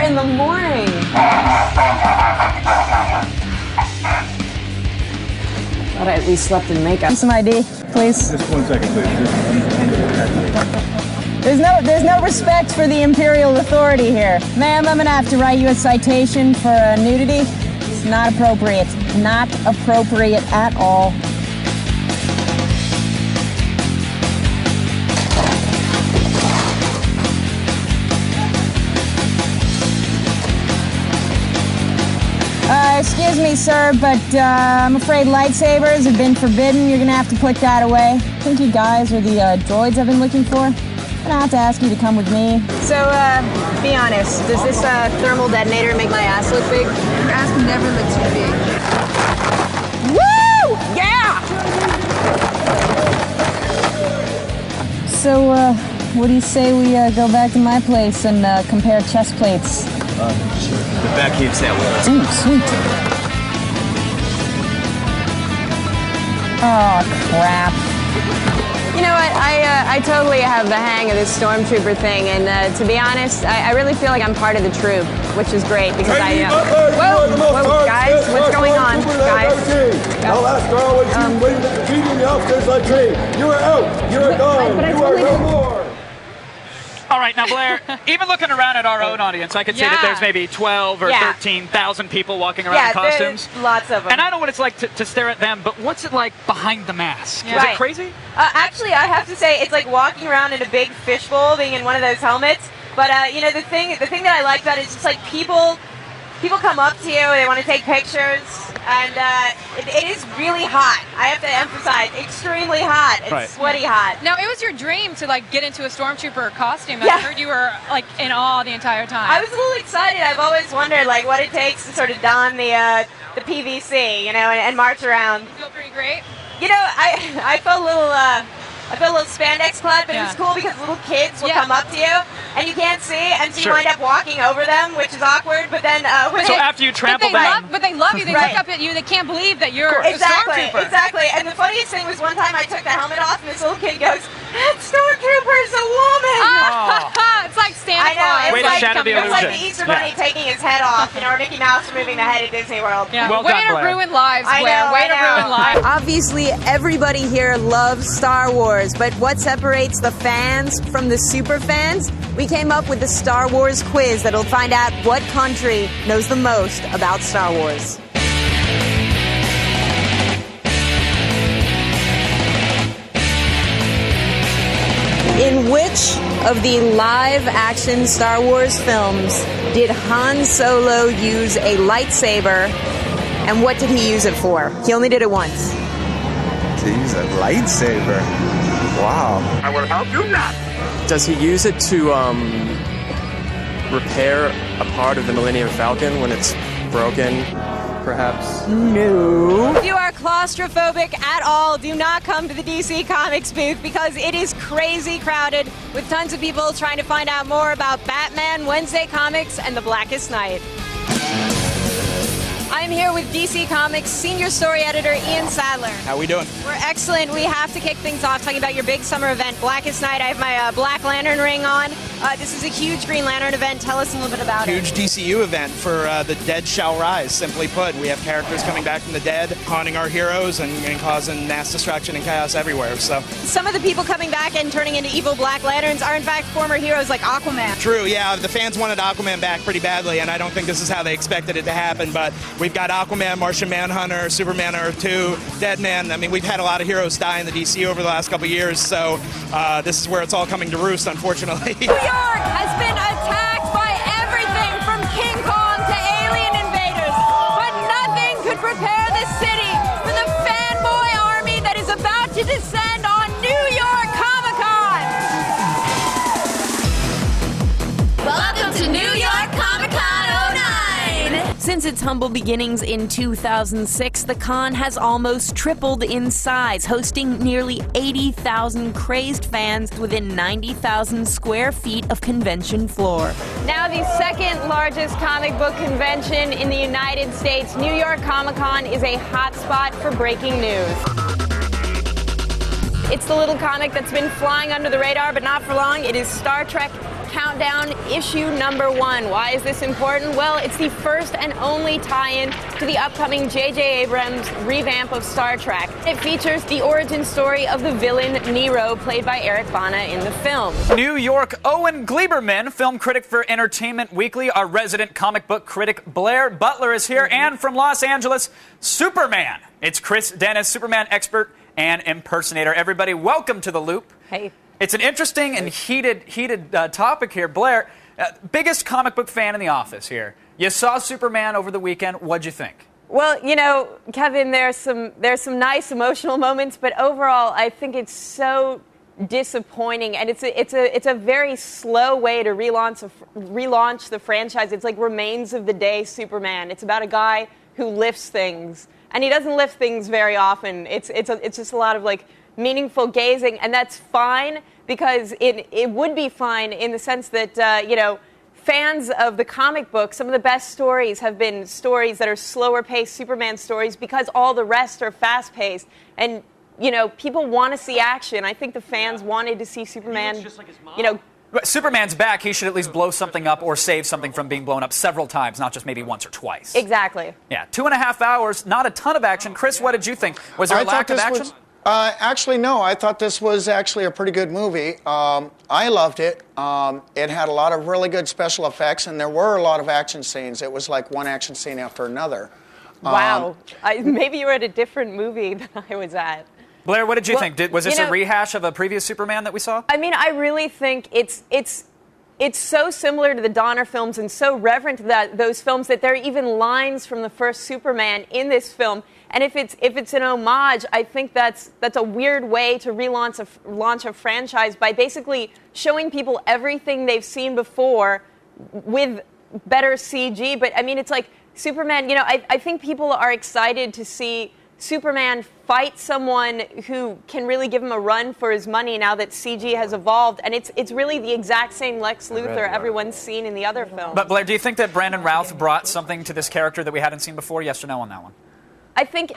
in the morning. Thought I at least slept in makeup. Some ID, please. Just 1 second, please. There's no respect for the imperial authority here. Ma'am, I'm gonna have to write you a citation for nudity. It's not appropriate. Not appropriate at all. Excuse me, sir, but I'm afraid lightsabers have been forbidden. You're gonna have to put that away. I think you guys are the droids I've been looking for. I'm gonna have to ask you to come with me. So, be honest, does this thermal detonator make my ass look big? Your ass never looks too big. Woo! Yeah! So, what do you say we go back to my place and compare chest plates? Sure. The back cave sandwich. Ooh, sweet. Oh, crap. You know what, I totally have the hang of this Stormtrooper thing, and to be honest, I really feel like I'm part of the troop, which is great, because whoa, guys, what's going on, guys? Now last girl was you waiting at the TV in the upstairs like train. You are out, you are gone, you are no more. All right, now Blair, even looking around at our own audience, I could see that there's maybe 12 or 13,000 people walking around in costumes. Lots of them. And I know what it's like to stare at them, but what's it like behind the mask? Is it crazy? Actually, I have to say, it's like walking around in a big fishbowl, being in one of those helmets. But you know, the thing that I like about it is just like people come up to you, they want to take pictures, and it is really hot. I have to emphasize, extremely hot. It's sweaty hot. Now, it was your dream to like get into a Stormtrooper costume. Yeah. I heard you were like in awe the entire time. I was a little excited. I've always wondered like what it takes to sort of don the PVC, you know, and march around. You feel pretty great. You know, I felt a little spandex clad, but it was cool because little kids will come up to you and you can't see, and so you wind up walking over them, which is awkward. But then so after you trample them, but they love you. They look up at you. They can't believe that you're a Stormtrooper. Exactly. And the funniest thing was one time I took the helmet off, and this little kid goes, "That Stormtrooper's a woman." It's like Santa Claus. I know. Way to shatter the It's like illusion. the Easter Bunny taking his head off, you know, or Mickey Mouse removing the head at Disney World. Yeah. Well Way done, to Blair. ruin lives, I Blair. know, Way I to know. ruin lives. Obviously, everybody here loves Star Wars, but what separates the fans from the super fans? We came up with the Star Wars quiz that'll find out what country knows the most about Star Wars. In which of the live-action Star Wars films did Han Solo use a lightsaber, and what did he use it for? He only did it once. To use a lightsaber? Wow. I will help you not. Does he use it to repair a part of the Millennium Falcon when it's broken, perhaps? No. If you are claustrophobic at all, do not come to the DC Comics booth because it is crazy crowded with tons of people trying to find out more about Batman, Wednesday Comics, and the Blackest Night. I'm here with DC Comics senior story editor Ian Sadler. How we doing? We're excellent. We have to kick things off talking about your big summer event, Blackest Night. I have my Black Lantern ring on. This is a huge Green Lantern event. Tell us a little bit about it. Huge DCU event for The Dead Shall Rise, simply put. We have characters coming back from the dead, haunting our heroes and causing mass destruction and chaos everywhere. So some of the people coming back and turning into evil Black Lanterns are in fact former heroes like Aquaman. True, yeah. The fans wanted Aquaman back pretty badly, and I don't think this is how they expected it to happen, but we've got Aquaman, Martian Manhunter, Superman Earth 2, Deadman. I mean, we've had a lot of heroes die in the DC over the last couple of years, so this is where it's all coming to roost, unfortunately. New York has been attacked by everything from King Kong to alien invaders, but nothing could prepare the city for the fanboy army that is about to descend on New York ComicCon. Welcome to New York ComicCon 09! Since its humble beginnings in 2006, the con has almost tripled in size, hosting nearly 80,000 crazed fans within 90,000 square feet of convention floor. Now the second largest comic book convention in the United States, New York ComicCon is a hotspot for breaking news. It's the little comic that's been flying under the radar, but not for long. It is Star Trek Countdown issue number 1. Why is this important? Well, it's the first and only tie-in to the upcoming J.J. Abrams revamp of Star Trek. It features the origin story of the villain Nero, played by Eric Bana in the film. New York Owen Gleiberman, film critic for Entertainment Weekly. Our resident comic book critic Blair Butler is here. And from Los Angeles, Superman. It's Chris Dennis, Superman expert and impersonator. Everybody, welcome to The Loop. Hey. It's an interesting and heated topic here. Blair, biggest comic book fan in the office here. You saw Superman over the weekend. What'd you think? Well, you know, Kevin, there's some nice emotional moments, but overall, I think it's so disappointing, and it's a very slow way to relaunch the franchise. It's like Remains of the Day Superman. It's about a guy who lifts things, and he doesn't lift things very often. It's just a lot of like meaningful gazing, and that's fine because it would be fine in the sense that you know, fans of the comic book, some of the best stories have been stories that are slower paced Superman stories because all the rest are fast paced, and you know, people want to see action. I think the fans wanted to see Superman, you know. Superman's back. He should at least blow something up or save something from being blown up several times, not just maybe once or twice. Exactly. Yeah, 2.5 hours, not a ton of action. Chris, what did you think? Was there a lack of action? Actually, no. I thought this was actually a pretty good movie. I loved it. It had a lot of really good special effects, and there were a lot of action scenes. It was like one action scene after another. Wow. Maybe you were at a different movie than I was at. Blair, what did you think? Was this a rehash of a previous Superman that we saw? I mean, I really think it's so similar to the Donner films and so reverent to those films that there are even lines from the first Superman in this film. And if it's an homage, I think that's a weird way to launch a franchise by basically showing people everything they've seen before with better CG. But I mean, it's like Superman. You know, I think people are excited to see Superman fight someone who can really give him a run for his money now that CG has evolved, and it's really the exact same Lex Luthor everyone's seen in the other films. But Blair, do you think that Brandon Routh brought something to this character that we hadn't seen before? Yes or no on that one? I think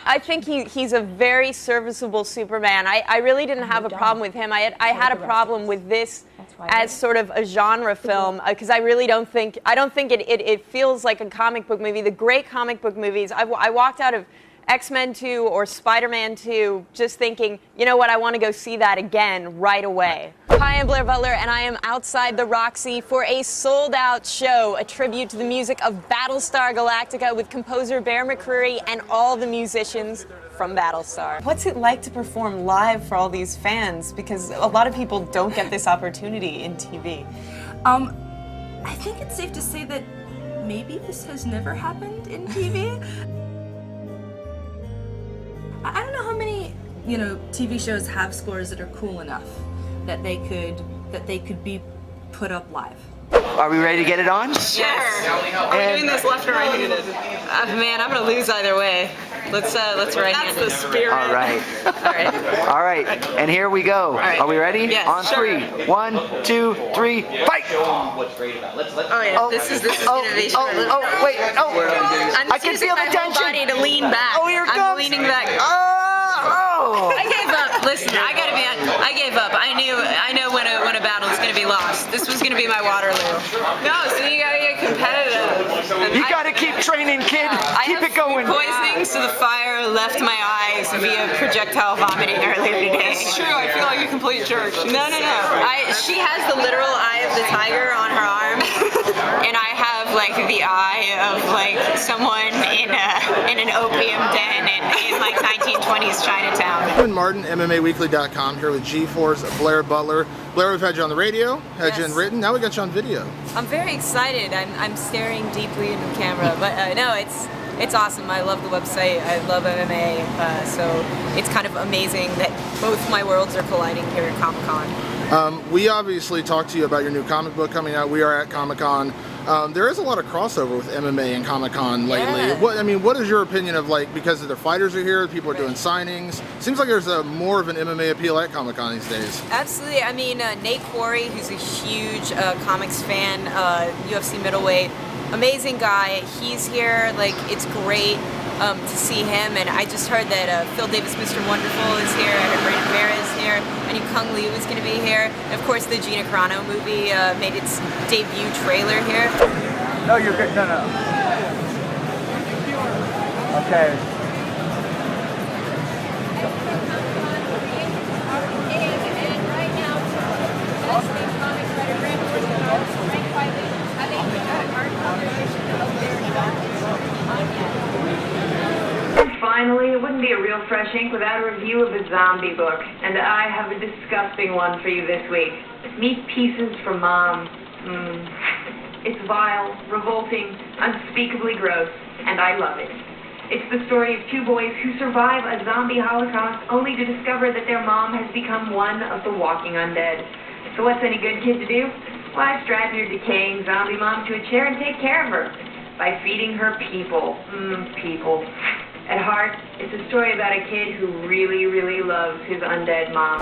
he's a very serviceable Superman. I really didn't have a problem with him. I had a problem with this as sort of a genre film because I don't think it feels like a comic book movie. The great comic book movies, I walked out of X-Men 2 or Spider-Man 2 just thinking, you know what, I want to go see that again right away. Hi, I'm Blair Butler, and I am outside the Roxy for a sold-out show, a tribute to the music of Battlestar Galactica with composer Bear McCreary and all the musicians from Battlestar. What's it like to perform live for all these fans? Because a lot of people don't get this opportunity in TV. I think it's safe to say that maybe this has never happened in TV. I don't know how many, you know, TV shows have scores that are cool enough that they could be put up live. Are we ready to get it on? Yes. Are we doing this left or right-handed? Man, I'm gonna lose either way. Let's right-handed. That's the spirit. All right. All right. All right. And here we go. Right. Are we ready? Yes, on sure. 3. 1, 2, 3, fight! Oh yeah. This is gonna be. Wait. I can feel the tension. Body to lean back. Oh, here it comes. I'm leaning back. Oh. I gave up. Listen, I gave up. I know when a battle is gonna be lost. This was gonna be my Waterloo. No, so you gotta get competitive. You gotta keep training, kid. Keep it going. Poisoning, so the fire left my eyes via projectile vomiting earlier today. It's true. I feel like a complete jerk. No. She has the literal eye of the tiger on her arm, and I have like the eye of like someone in an opium den in like 1920s Chinatown. I'm Martin, MMAweekly.com, here with G4's Blair Butler. Blair, we've had you on the radio, had you in written, now we got you on video. I'm very excited. I'm staring deeply into the camera, but no, it's awesome. I love the website. I love MMA, so it's kind of amazing that both my worlds are colliding here at ComicCon. We obviously talked to you about your new comic book coming out. We are at Comic-Con. There is a lot of crossover with MMA and Comic-Con lately. Yeah. What is your opinion of, like, because their fighters are here, people are doing signings? Seems like there's more of an MMA appeal at Comic-Con these days. Absolutely. I mean, Nate Quarry, who's a huge comics fan, UFC middleweight, amazing guy. He's here. Like, it's great. to see him, and I just heard that Phil Davis, Mr. Wonderful, is here. I heard Brandon Vera is here. I knew Kung Liu was going to be here. And of course, the Gina Carano movie made its debut trailer here. No, you're good. No, no. Okay. And finally, it wouldn't be a real fresh ink without a review of a zombie book. And I have a disgusting one for you this week. Meet Pieces for Mom. It's vile, revolting, unspeakably gross, and I love it. It's the story of two boys who survive a zombie holocaust only to discover that their mom has become one of the walking undead. So what's any good kid to do? Why, strap your decaying zombie mom to a chair and take care of her by feeding her people. People. At heart, it's a story about a kid who really, really loves his undead mom.